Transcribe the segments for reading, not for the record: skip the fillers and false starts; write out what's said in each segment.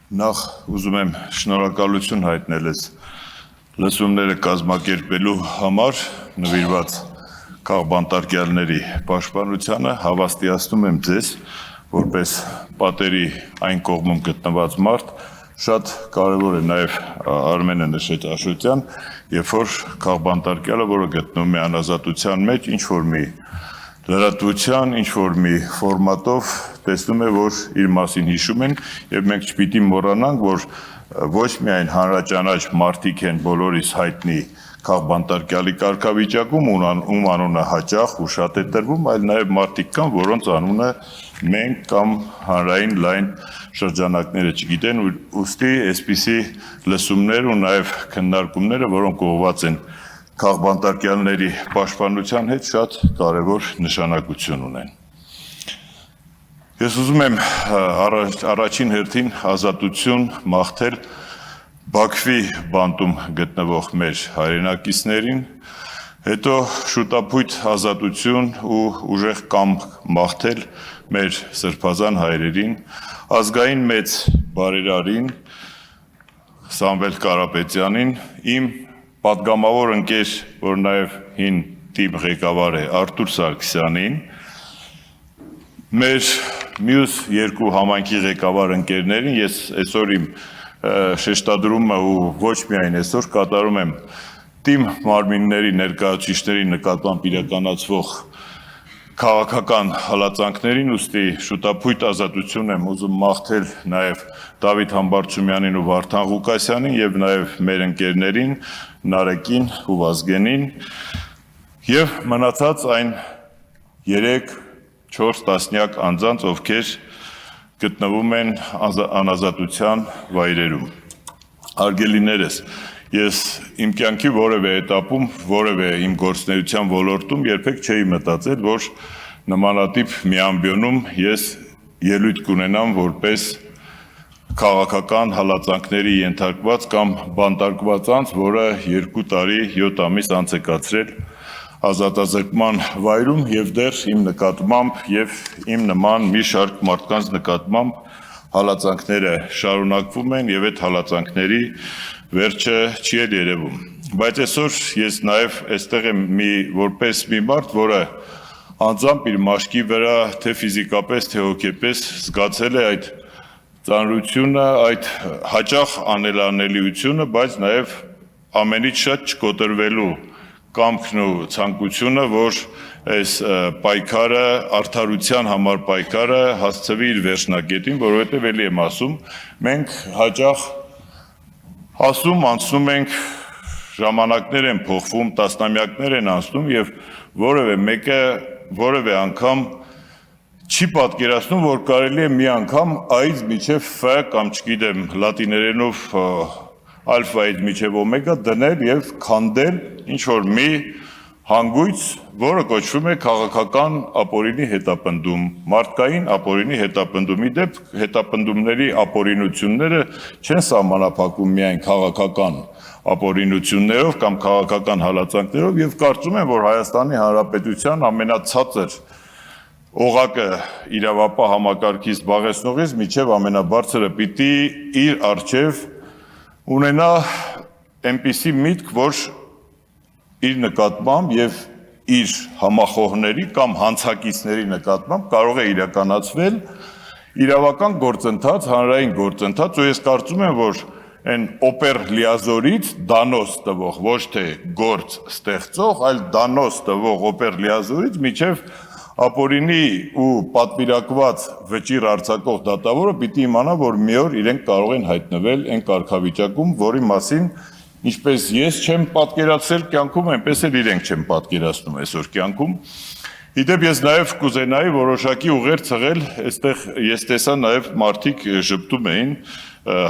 Նախ ուզում եմ շնորհակալություն հայտնել ես լսումները կազմակերպելու համար նվիրված քաղբանտարկյալների պաշտպանությանը, հավաստիացնում եմ ձեզ, որպես պատերի այն կողմում գտնված մարդ, շատ կարևոր է նաև Արմենը նշեց Աշոտյան, երբ որ քաղբանտարկյալը, որը գտնվում է անազատության մեջ, ինչ-որ մի լրատվության, ինչ-որ մի ֆորմատով տեսնում է, որ իր մասին հիշում են, և մենք չպիտի մոռանանք, որ ոչ միայն հանրաճանաչ մարդիկ են բոլորիս հայտնի քաղբանտարկյալի կարգավիճակում, ում անունը հաճախ ու շատ է տրվում, այլ նաև մարդիկ կան, որոնց անունը մենք կամ հանրային լայն շրջանակները չգիտեն, ուստի այսպիսի լսումներ ու նաև քննարկումները, որոնք ուղղված են քաղբանտարկյալների պաշտպանության հետ շատ կարևոր նշանակություն ունեն։ Ես ուզում եմ առաջին հերթին ազատություն մաղթել Բաքվի բանտում գտնվող մեր հայրենակիցներին, հետո շուտապույտ ազատություն ու ուժեղ կամք մաղթել մեր սրբազան հայրերին, ազգային մեծ բարերարին, Սամվել Կարապետյանին, իմ պատգամավոր ընկեր, որ նաև հին թիմ ղեկավար է Արտուր Սարգսյանին, մեր մյուս երկու համայնքի ղեկավար ընկերներին, ես այսօր իմ շեշտադրումը ու ոչ միայն այսօր կատարում եմ թիմ մարմինների ներկայացուցիչների նկատմամբ իրականացվող քաղաքական հալածանքներին, ուստի շուտապույտ ազատություն եմ ուզում մաղթել նաև Դավիթ Համբարձումյանին ու Վարդան Ղուկասյանին և նաև մեր ընկերներին Նարեկին ու Վազգենին և մնացած այն 3-4 տասնյակ անձանց, ովքեր գտնվում են անազատության վայրերում։ Հարգելիներս, ես իմ կյանքի որևէ էտապում, որևէ իմ գործունեության ոլորտում երբեք չէի մտածել, որ նմանատիպ մի ամբիոնում ես ելույթ կունենամ որպես քաղաքական հալածանքների ենթարկված կամ բանտարկված անձ, որը 2 տարի 7 ամիս անց է կացրել ազատազրկման վայրում և դեռ իմ նկատմամբ և իմ նման մի շարք մարդկանց նկատմամբ հալածանքները շարունակվում են և այդ հալածանքների վերջը չի էլ երևում։ Բայց այսօր ես նաև այստեղ եմ որպես մի մարդ, որը անձամբ իր մաշկի վրա թե ֆիզիկապես, թե հոգեպես զգացել է այդ ծանրությունը, այդ հաճախ անելանելիությունը, բայց նաև ամենից շատ չկոտրվելու կամքն ու ցանկությունը, որ այս պայքարը, արդարության համար պայքարը հասցվի իր վերջնակետին, որովհետև էլի եմ ասում, մենք հաճախ ասում, անցնում ենք, ժամանակներ են փոխվում, տասնամյակներ են անցնում և որևէ մեկը որևէ անգամ չի պատկերացնում, որ կարելի է մի անգամ A-ից մինչև F կամ չգիտեմ լատիներենով ալֆայից մինչև օմեգա դնել և քանդել ինչ-որ մի հանգույց, որը կոչվում է քաղաքական ապօրինի հետապնդում, մարդկային ապօրինի հետապնդում։ Ի դեպ, հետապնդումների ապօրինությունները չեն սահմանափակվում միայն քաղաքական ապօրինություններով կամ քաղաքական հալածանքներով և կարծում եմ, որ Հայաստանի Հանրապետության ամենացածր օղակը իրավապահ համակարգից զբաղեցնողից մինչև ամենաբարձրը պիտի իր առջև ունենա այնպիսի միտք, որ իր նկատմամբ և իր համախոհների կամ հանցակիցների նկատմամբ կարող է իրականացվել իրավական գործընթաց, հանրային գործընթաց, ու ես կարծում եմ, որ այն օպեր լիազորից դանոս տվող, ոչ թե գործ ստեղծող, այլ դանոս տվող օպեր լիազորից մինչև ապօրինի ու պատվիրակված վճիռ արձակող դատավորը պիտի իմանա, որ մի օր իրենք կարող են հայտնվել այն կարգավիճակում, որի մասին ինչպես ես չեմ պատկերացրել կյանքում, այնպես էլ իրենք չեն պատկերացնում այսօր կյանքում։ Ի դեպ, ես նաև կուզենայի որոշակի ուղեր ցղել, այստեղ ես տեսա նաև մարդիկ ժպտում էին,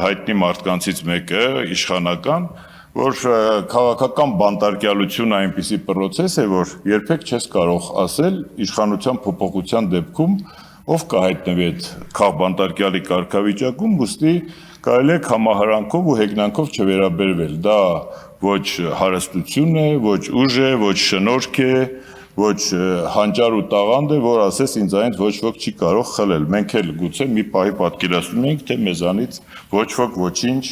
հայտնի մարդկանցից մեկը, իշխանական, որ քաղաքական բանտարկյալությունը այնպիսի պրոցես է, որ երբեք չես կարող ասել իշխանության փոփոխության դեպքում ով կհայտնվի այդ քաղբանտարկյալի կարգավիճակում, ուստի կարելի է համահարանքով ու հեգնանքով չվերաբերվել։ Դա ոչ հարստություն է, ոչ ուժ է, ոչ շնորհք է, ոչ հանճար ու տաղանդ է, որ ասես ինձ այնց ոչ ոք չի կարող խլել։ Մենք էլ գուցե մի պահի պատկերացնում ենք, թե մեզանից ոչ ոք ոչինչ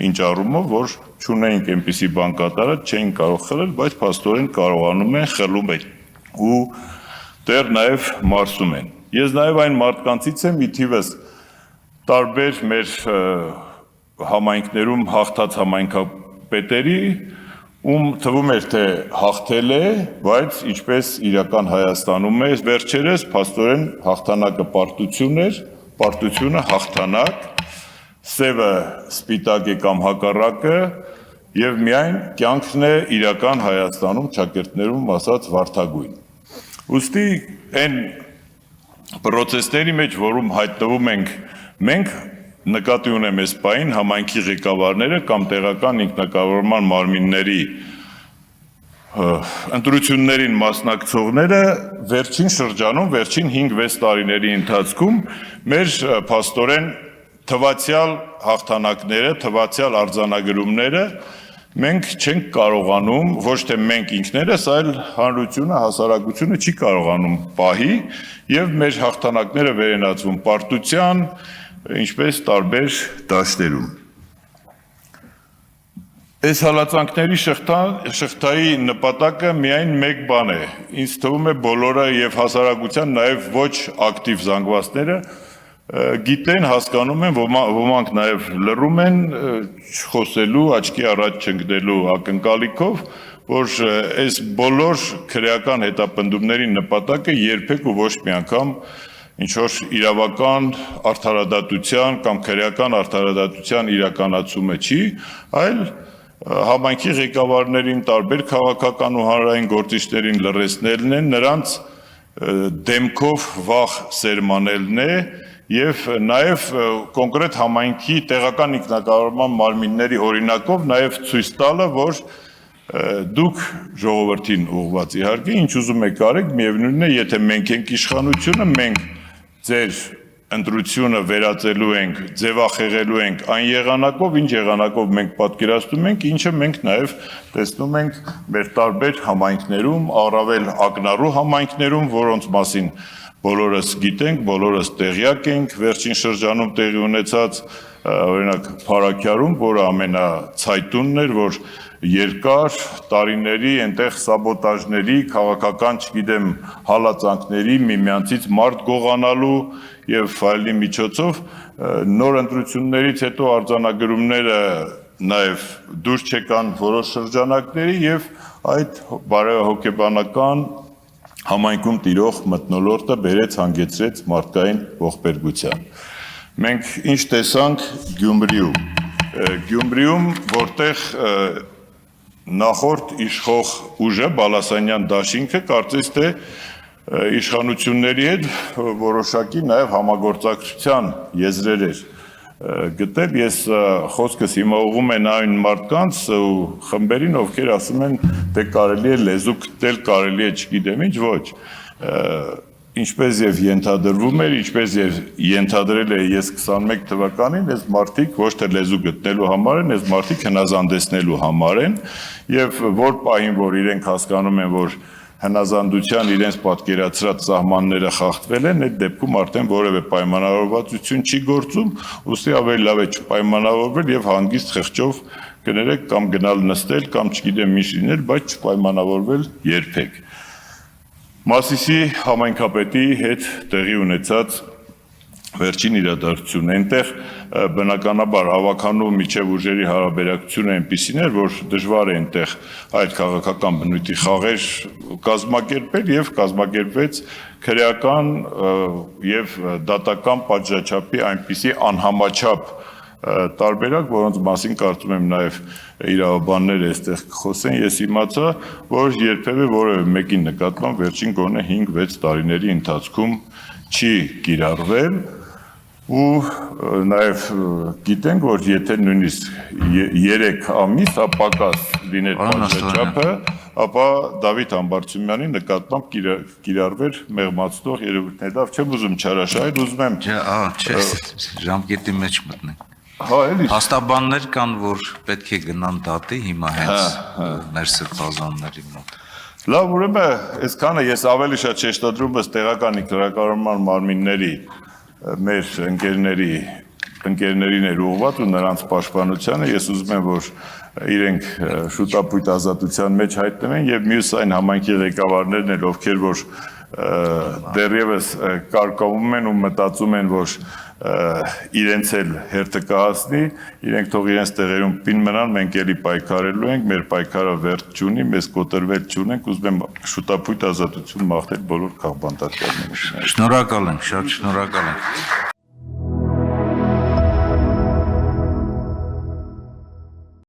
ինչ առումով, որ չունեինք այնպիսի բան կատարած, չէին կարող խլել, բայց փաստորեն կարողանում են, խլում են ու դեռ նաև մարսում են։ Ես նաև այն մարդկանցից եմ, ի թիվս տարբեր մեր համայնքներում հաղթած համայնքապետերի, ում թվում էր, թե հաղթել է, բայց ինչպես իրական Հայաստանում է, վերջերս փաստորեն հաղթանակը պարտություն էր, պարտությունը հաղթանակ, սևը սպիտակ է կամ հակառակը, եւ միայն կյանքն է իրական Հայաստանում ճակերտներում ասած վարդագույն։ Ուստի այն պրոցեսների մեջ, որում հայտնվում ենք մենք, նկատի ունեմ այս պահին համայնքի ղեկավարները կամ տեղական ինքնակառավարման մարմինների ընտրություններին մասնակցողները վերջին շրջանում, վերջին 5-6 տարիների ընթացքում մեր փաստորեն թվացյալ հաղթանակները, թվացյալ արձանագրումները մենք չենք կարողանում, ոչ թե մենք ինքներս, այլ հանրությունը, հասարակությունը չի կարողանում պահի եւ մեր հաղթանակները վերենացվում պարտության, ինչպես տարբեր դաշտերում։ Այս հալածանքների շղթայի նպատակը միայն մեկ բան է։ Ինձ թվում է բոլորը եւ հասարակության նաեւ ոչ ակտիվ զանգվածները գիտեն, հասկանում են, ոմանք նաեւ լռում են, չխոսելու, աչքի առաջ չընկնելու ակնկալիքով, որ այս բոլոր քրեական հետապնդումների նպատակը երբեք ու ոչ մի անգամ ինչ-որ իրավական արդարադատության կամ քրեական արդարադատության իրականացումը չի, այլ համայնքի ղեկավարներին, տարբեր քաղաքական ու հանրային գործիչներին լռեցնելն է, նրանց դեմքով վախ սերմանելն է եւ նաեւ կոնկրետ համայնքի տեղական ինքնակառավարման մարմինների օրինակով նաեւ ցույց տալը, որ դուք ժողովրդին ուղղված իհարկե ինչ ուզում եք արեք, միևնույնն է, եթե մենք ենք իշխանությունը, մենք ձեր ընտրությունը վերածելու ենք, ձևախեղելու ենք այն եղանակով, ինչ եղանակով մենք պատկերացնում ենք, ինչը մենք նաև տեսնում ենք մեր տարբեր համայնքներում, առավել ակնառու համայնքներում, որոնց մասին բոլորս գիտենք, բոլորս տեղյակ ենք, վերջին շրջանում տեղի ունեցած օրինակ Փարաքյարում, որը ամենացայտունն էր, որ երկար տարիների այնտեղ սաբոտաժների, քաղաքական, չգիտեմ, հալածանքների, միմյանցից մարդ գողանալու եւ այլնի միջոցով նոր ընտրություններից հետո արձանագրումները նաեւ դուրս չեկան որոշ շրջանակների եւ այդ բարեհոգեբանական համայնքում տիրող մթնոլորտը բերեց հանգեցրեց մարդկային ողբերգության։ Մենք ինչ տեսանք Գյումրիում, որտեղ նախորդ իշխող ուժը Բալասանյան դաշինքը կարծես թե իշխանությունների հետ որոշակի նաև համագործակցության եզրեր էր գտել, ես խոսքս հիմա ուղղում են այն մարդկանց ու խմբերին, ովքեր ասում են, թե կարելի է լեզու գտել, կարելի է չգիտեմ ինչ, ոչ, ինչպես եւ ենթադրվում էր, ինչպես եւ ենթադրել է ես 21 թվականին, այս մարդիկ ոչ թե լեզու գտնելու համար են, այս մարդիկ հնազանդեցնելու համար են եւ որ պահին, որ իրենք հասկանում են, որ հնազանդության իրենց պատկերացրած սահմանները խախտվել են, այդ դեպքում արդեն որևէ պայմանավորվածություն չի գործում, ուստի ավելի լավ է չպայմանավորվել եւ հանգիստ խղճով կներեք կամ գնալ նստել կամ չգիտեմ ինչ լինել, բայց չպայմանավորվել երբեք։ Մասիսի համայնքապետի հետ տեղի ունեցած վերջին իրադարձությունն այնտեղ բնականաբար հավաքանու միջև ուժերի հարաբերակցությունը այնպիսին էր, որ դժվար է այնտեղ այդ քաղաքական բնույթի խաղեր կազմակերպել եւ կազմակերպվեց քրեական եւ դատական պատժաչափի այնպիսի անհամաչափ տարբերակ, որոնց մասին կարծում եմ նաև իրավաբանները այստեղ կխոսեն, ես իմացա, որ երբևէ որևէ մեկի նկատմամբ վերջին գոնե 5-6 տարիների ընթացքում չի կիրառվել ու նաև գիտենք, որ եթե նույնիսկ 3 ամիս պակաս լիներ պատժաչափը, ապա Դավիթ Համբարձումյանի նկատմամբ կիրառվեր մեղմացնող երևույթներ, լավ չեմ ուզում չարաշահել, ուզում եմ ժամկետի մեջ մտնենք։ Հա, էլի։ Հաստաբաններ կան, որ պետք է գնան դատի հիմա հենց մեր սրբազանների մոտ։ Լավ, ուրեմն այսքանը ես ավելի շատ շեշտադրում եմ տեղական ինքնարարման մարմինների մեր ընկերներին էր ուղղված ու նրանց պաշտպանությանը ես ուզում եմ որ իրենք շուտապույտ ազատության մեջ հայտնվեն եւ մյուս այն համայնքի ղեկավարներն են ովքեր որ դեռևս կարկավում են ու մտածում են որ իրենց էլ հերթը կհասնի, իրենք թող իրենց տեղերում պին մնան, մենք էլի պայքարելու ենք, մեր պայքարը վերջ չունի, մեզ կոտրվել չունենք, ուզում եմ շուտապույտ ազատություն մաղթել բոլոր քաղբանտարկներներին։ Շնորհակալ եմ, շատ շնորհակալ եմ։